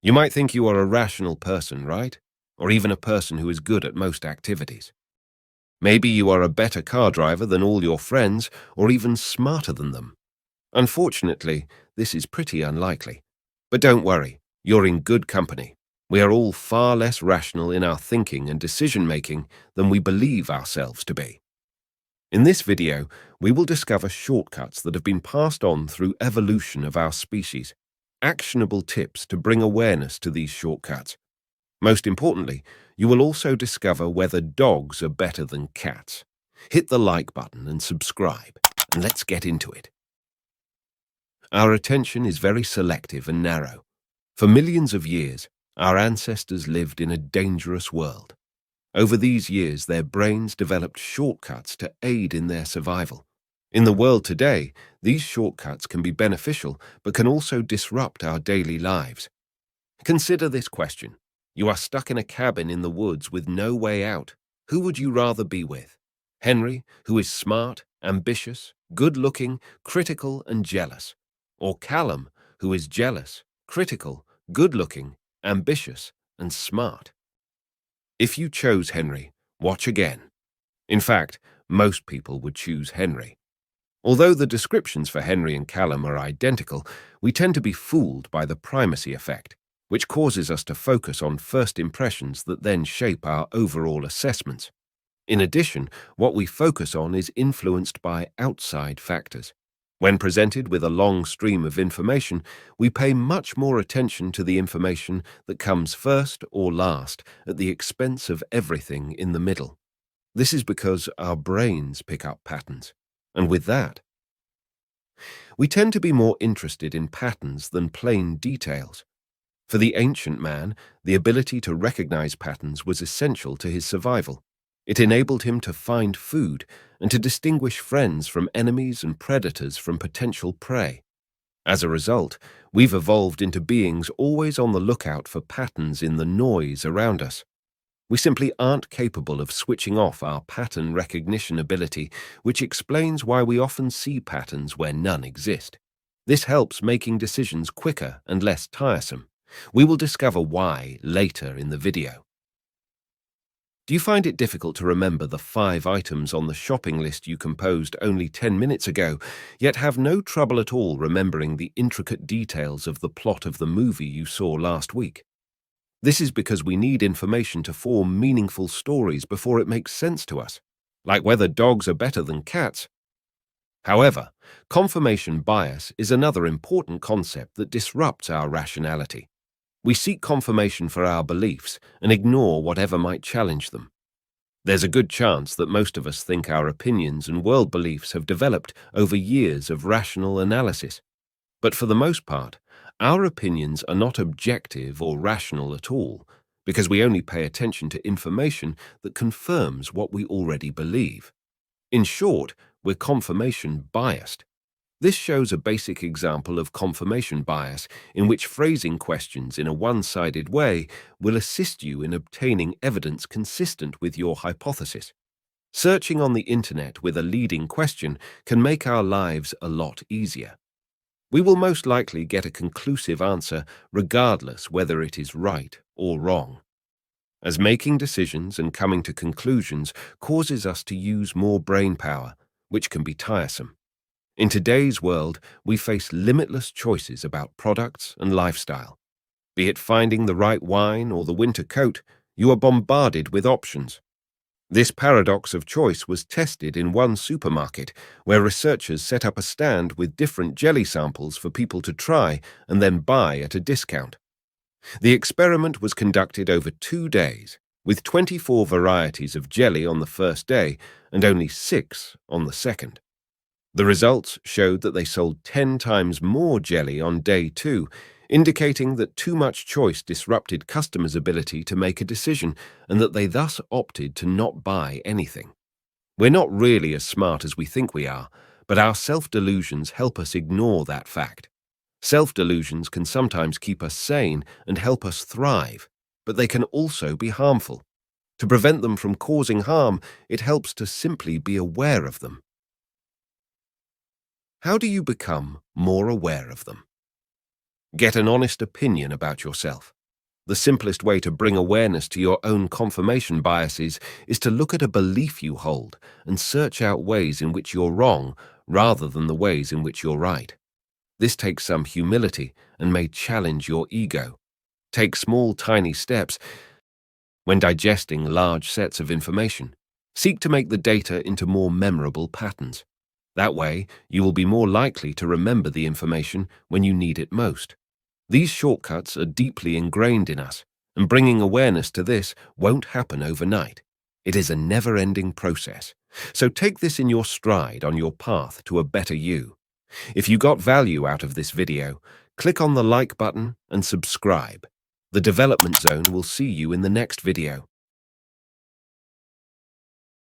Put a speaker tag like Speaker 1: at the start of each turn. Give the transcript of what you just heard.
Speaker 1: You might think you are a rational person, right? Or even a person who is good at most activities. Maybe you are a better car driver than all your friends, or even smarter than them. Unfortunately, this is pretty unlikely. But don't worry, you're in good company. We are all far less rational in our thinking and decision-making than we believe ourselves to be. In this video, we will discover shortcuts that have been passed on through evolution of our species, actionable tips to bring awareness to these shortcuts. Most importantly, you will also discover whether dogs are better than cats. Hit the like button and subscribe, and let's get into it. Our attention is very selective and narrow. For millions of years, our ancestors lived in a dangerous world. Over these years, their brains developed shortcuts to aid in their survival. In the world today, these shortcuts can be beneficial but can also disrupt our daily lives. Consider this question. You are stuck in a cabin in the woods with no way out. Who would you rather be with? Henry, who is smart, ambitious, good-looking, critical, and jealous? Or Callum, who is jealous, critical, good-looking, ambitious, and smart? If you chose Henry, watch again. In fact, most people would choose Henry. Although the descriptions for Henry and Callum are identical, we tend to be fooled by the primacy effect, which causes us to focus on first impressions that then shape our overall assessments. In addition, what we focus on is influenced by outside factors. When presented with a long stream of information, we pay much more attention to the information that comes first or last at the expense of everything in the middle. This is because our brains pick up patterns, and with that, we tend to be more interested in patterns than plain details. For the ancient man, the ability to recognize patterns was essential to his survival. It enabled him to find food and to distinguish friends from enemies and predators from potential prey. As a result, we've evolved into beings always on the lookout for patterns in the noise around us. We simply aren't capable of switching off our pattern recognition ability, which explains why we often see patterns where none exist. This helps making decisions quicker and less tiresome. We will discover why later in the video. Do you find it difficult to remember the 5 items on the shopping list you composed only 10 minutes ago, yet have no trouble at all remembering the intricate details of the plot of the movie you saw last week? This is because we need information to form meaningful stories before it makes sense to us, like whether dogs are better than cats. However, confirmation bias is another important concept that disrupts our rationality. We seek confirmation for our beliefs and ignore whatever might challenge them. There's a good chance that most of us think our opinions and world beliefs have developed over years of rational analysis. But for the most part, our opinions are not objective or rational at all, because we only pay attention to information that confirms what we already believe. In short, we're confirmation biased. This shows a basic example of confirmation bias in which phrasing questions in a one-sided way will assist you in obtaining evidence consistent with your hypothesis. Searching on the internet with a leading question can make our lives a lot easier. We will most likely get a conclusive answer regardless whether it is right or wrong. As making decisions and coming to conclusions causes us to use more brain power, which can be tiresome. In today's world, we face limitless choices about products and lifestyle. Be it finding the right wine or the winter coat, you are bombarded with options. This paradox of choice was tested in one supermarket, where researchers set up a stand with different jelly samples for people to try and then buy at a discount. The experiment was conducted over 2 days, with 24 varieties of jelly on the first day and only 6 on the second. The results showed that they sold 10 times more jelly on day 2, indicating that too much choice disrupted customers' ability to make a decision and that they thus opted to not buy anything. We're not really as smart as we think we are, but our self-delusions help us ignore that fact. Self-delusions can sometimes keep us sane and help us thrive, but they can also be harmful. To prevent them from causing harm, it helps to simply be aware of them. How do you become more aware of them? Get an honest opinion about yourself. The simplest way to bring awareness to your own confirmation biases is to look at a belief you hold and search out ways in which you're wrong rather than the ways in which you're right. This takes some humility and may challenge your ego. Take small, tiny steps when digesting large sets of information. Seek to make the data into more memorable patterns. That way, you will be more likely to remember the information when you need it most. These shortcuts are deeply ingrained in us, and bringing awareness to this won't happen overnight. It is a never-ending process. So take this in your stride on your path to a better you. If you got value out of this video, click on the like button and subscribe. The Development Zone will see you in the next video.